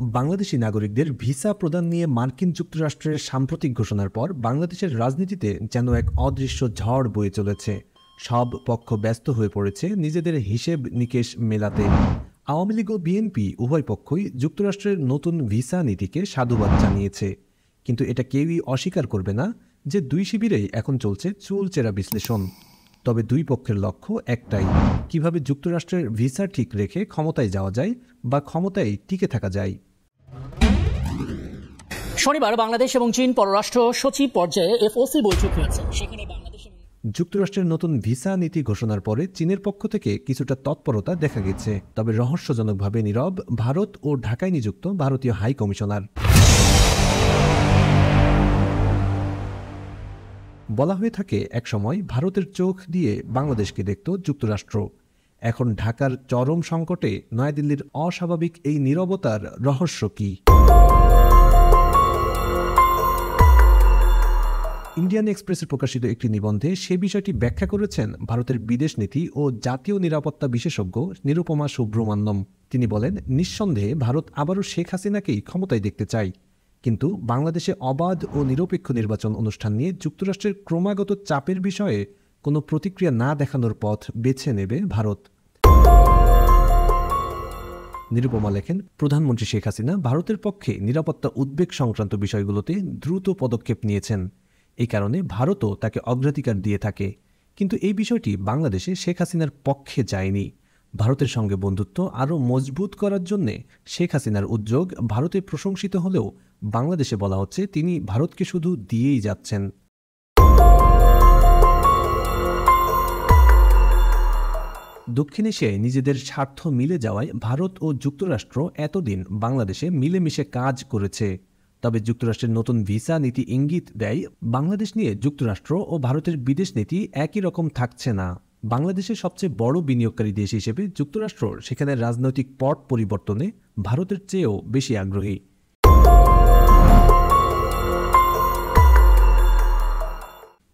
বাংলাদেশি নাগরিকদের ভিসা প্রদান নিয়ে মার্কিন যুক্তরাষ্ট্রের সাম্প্রতিক ঘোষণার পর বাংলাদেশের রাজনীতিতে যেন এক অদৃশ্য ঝড় বয়ে চলেছে। সব পক্ষ ব্যস্ত হয়ে পড়েছে নিজেদের হিসেব নিকেশ মেলাতে। আওয়ামী লীগ ও বিএনপি উভয় পক্ষই যুক্তরাষ্ট্রের নতুন ভিসা নীতিকে সাধুবাদ জানিয়েছে, কিন্তু এটা কেউই অস্বীকার করবে না যে দুই শিবিরেই এখন চলছে চুলচেরা বিশ্লেষণ। তবে দুই পক্ষের লক্ষ্য একটাই, কিভাবে যুক্তরাষ্ট্রের ভিসা ঠিক রেখে ক্ষমতায় যাওয়া যায় বা ক্ষমতায় টিকে থাকা যায়। শনিবার বাংলাদেশ এবং চীন পররাষ্ট্র সচিব পর্যায়ে এফওসি বৈঠক হয়েছে। সেখানে যুক্তরাষ্ট্রের নতুন ভিসা নীতি ঘোষণার পরে চীনের পক্ষ থেকে কিছুটা তৎপরতা দেখা গেছে, তবে রহস্যজনকভাবে নীরব ভারত ও ঢাকায় নিযুক্ত ভারতীয় হাই কমিশনার। বলা হয়ে থাকে একসময় ভারতের চোখ দিয়ে বাংলাদেশকে দেখত যুক্তরাষ্ট্র। এখন ঢাকার চরম সংকটে নয়াদিল্লির অস্বাভাবিক এই নীরবতার রহস্য কি? ইন্ডিয়ান এক্সপ্রেসে প্রকাশিত একটি নিবন্ধে সে বিষয়টি ব্যাখ্যা করেছেন ভারতের বিদেশ নীতি ও জাতীয় নিরাপত্তা বিশেষজ্ঞ নিরুপমা সুব্রহ্মণ্যম। তিনি বলেন, নিঃসন্দেহে ভারত আবারও শেখ হাসিনাকেই ক্ষমতায় দেখতে চায়, কিন্তু বাংলাদেশে অবাধ ও নিরপেক্ষ নির্বাচন অনুষ্ঠান নিয়ে যুক্তরাষ্ট্রের ক্রমাগত চাপের বিষয়ে কোনো প্রতিক্রিয়া না দেখানোর পথ বেছে নেবে ভারত। নিরুপমা লেখেন, প্রধানমন্ত্রী শেখ হাসিনা ভারতের পক্ষে নিরাপত্তা উদ্বেগ সংক্রান্ত বিষয়গুলোতে দ্রুত পদক্ষেপ নিয়েছেন। এই কারণে ভারতও তাকে অগ্রাধিকার দিয়ে থাকে, কিন্তু এই বিষয়টি বাংলাদেশে শেখ হাসিনার পক্ষে যায়নি। ভারতের সঙ্গে বন্ধুত্ব আরও মজবুত করার জন্য শেখ হাসিনার উদ্যোগ ভারতে প্রশংসিত হলেও বাংলাদেশে বলা হচ্ছে তিনি ভারতকে শুধু দিয়েই যাচ্ছেন। দক্ষিণ এশিয়ায় নিজেদের স্বার্থ মিলে যাওয়ায় ভারত ও যুক্তরাষ্ট্র এতদিন বাংলাদেশে মিলেমিশে কাজ করেছে। তবে যুক্তরাষ্ট্রের নতুন ভিসা নীতি ইঙ্গিত দেয় বাংলাদেশ নিয়ে যুক্তরাষ্ট্র ও ভারতের বিদেশ নীতি একই রকম থাকছে না। বাংলাদেশের সবচেয়ে বড় বিনিয়োগকারী দেশ হিসেবে যুক্তরাষ্ট্র সেখানে রাজনৈতিক পট পরিবর্তনে ভারতের চেয়েও বেশি আগ্রহী।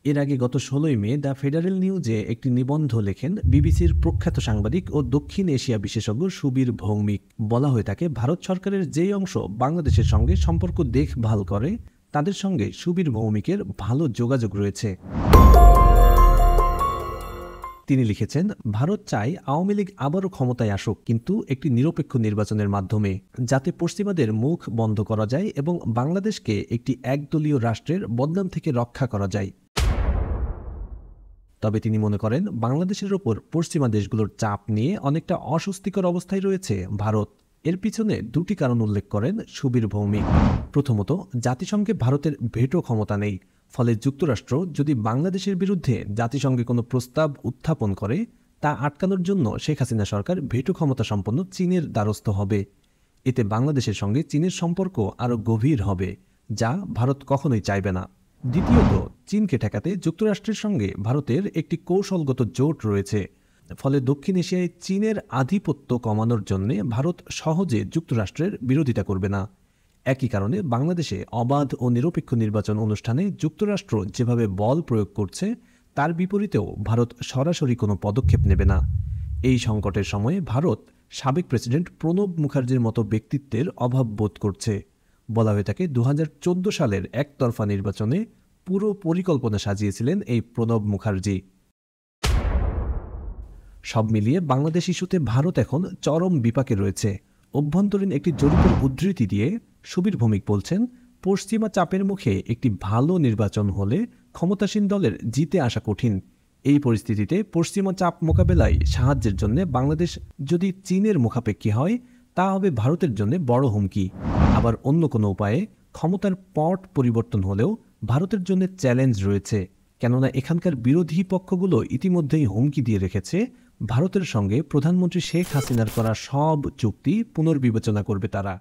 এর আগে গত 16 মে দ্য ফেডারেল নিউজে একটি নিবন্ধ লেখেন বিবিসির প্রখ্যাত সাংবাদিক ও দক্ষিণ এশিয়া বিশেষজ্ঞ সুবীর ভৌমিক। বলা হয়ে থাকে, ভারত সরকারের যেই অংশ বাংলাদেশের সঙ্গে সম্পর্ক দেখভাল করে তাদের সঙ্গে সুবীর ভৌমিকের ভালো যোগাযোগ রয়েছে। তিনি লিখেছেন, ভারত চায় আওয়ামী লীগ আবারও ক্ষমতায় আসুক, কিন্তু একটি নিরপেক্ষ নির্বাচনের মাধ্যমে, যাতে পশ্চিমাদের মুখ বন্ধ করা যায় এবং বাংলাদেশকে একটি একদলীয় রাষ্ট্রের বদনাম থেকে রক্ষা করা যায়। তবে তিনি মনে করেন বাংলাদেশের ওপর পশ্চিমা দেশগুলোর চাপ নিয়ে অনেকটা অস্বস্তিকর অবস্থায় রয়েছে ভারত। এর পিছনে দুটি কারণ উল্লেখ করেন সুবীর ভৌমিক। প্রথমত, জাতিসংঘে ভারতের ভেটো ক্ষমতা নেই, ফলে যুক্তরাষ্ট্র যদি বাংলাদেশের বিরুদ্ধে জাতিসংঘে কোনো প্রস্তাব উত্থাপন করে তা আটকানোর জন্য শেখ হাসিনা সরকার ভেটো ক্ষমতা সম্পন্ন চীনের দ্বারস্থ হবে। এতে বাংলাদেশের সঙ্গে চীনের সম্পর্ক আরও গভীর হবে, যা ভারত কখনোই চাইবে না। দ্বিতীয়ত, চীনকে ঠেকাতে যুক্তরাষ্ট্রের সঙ্গে ভারতের একটি কৌশলগত জোট রয়েছে, ফলে দক্ষিণ এশিয়ায় চীনের আধিপত্য কমানোর জন্য ভারত সহজে যুক্তরাষ্ট্রের বিরোধিতা করবে না। একই কারণে বাংলাদেশে অবাধ ও নিরপেক্ষ নির্বাচন অনুষ্ঠানে যুক্তরাষ্ট্র যেভাবে বল প্রয়োগ করছে তার বিপরীতেও ভারত সরাসরি কোনো পদক্ষেপ নেবে না। এই সংকটের সময়ে ভারত সাবেক প্রেসিডেন্ট প্রণব মুখার্জির মতো ব্যক্তিত্বের অভাব বোধ করছে। বলা হয়ে থাকে 2014 সালের একতরফা নির্বাচনে পুরো পরিকল্পনা সাজিয়েছিলেন এই প্রণব মুখার্জি। সব মিলিয়ে বাংলাদেশ ইস্যুতে ভারত এখন চরম বিপাকে রয়েছে। অভ্যন্তরীণ একটি জরিপের উদ্ধৃতি দিয়ে সুবীর ভৌমিক বলছেন, পশ্চিমা চাপের মুখে একটি ভালো নির্বাচন হলে ক্ষমতাসীন দলের জিতে আসা কঠিন। এই পরিস্থিতিতে পশ্চিমা চাপ মোকাবেলায় সাহায্যের জন্য বাংলাদেশ যদি চীনের মুখাপেক্ষী হয় তা হবে ভারতের জন্য বড় হুমকি। আবার অন্য কোনো উপায়ে ক্ষমতার পট পরিবর্তন হলেও ভারতের জন্য চ্যালেঞ্জ রয়েছে, কেননা এখানকার বিরোধী পক্ষগুলো ইতিমধ্যেই হুমকি দিয়ে রেখেছে ভারতের সঙ্গে প্রধানমন্ত্রী শেখ হাসিনার করা সব চুক্তি পুনর্বিবেচনা করবে তারা।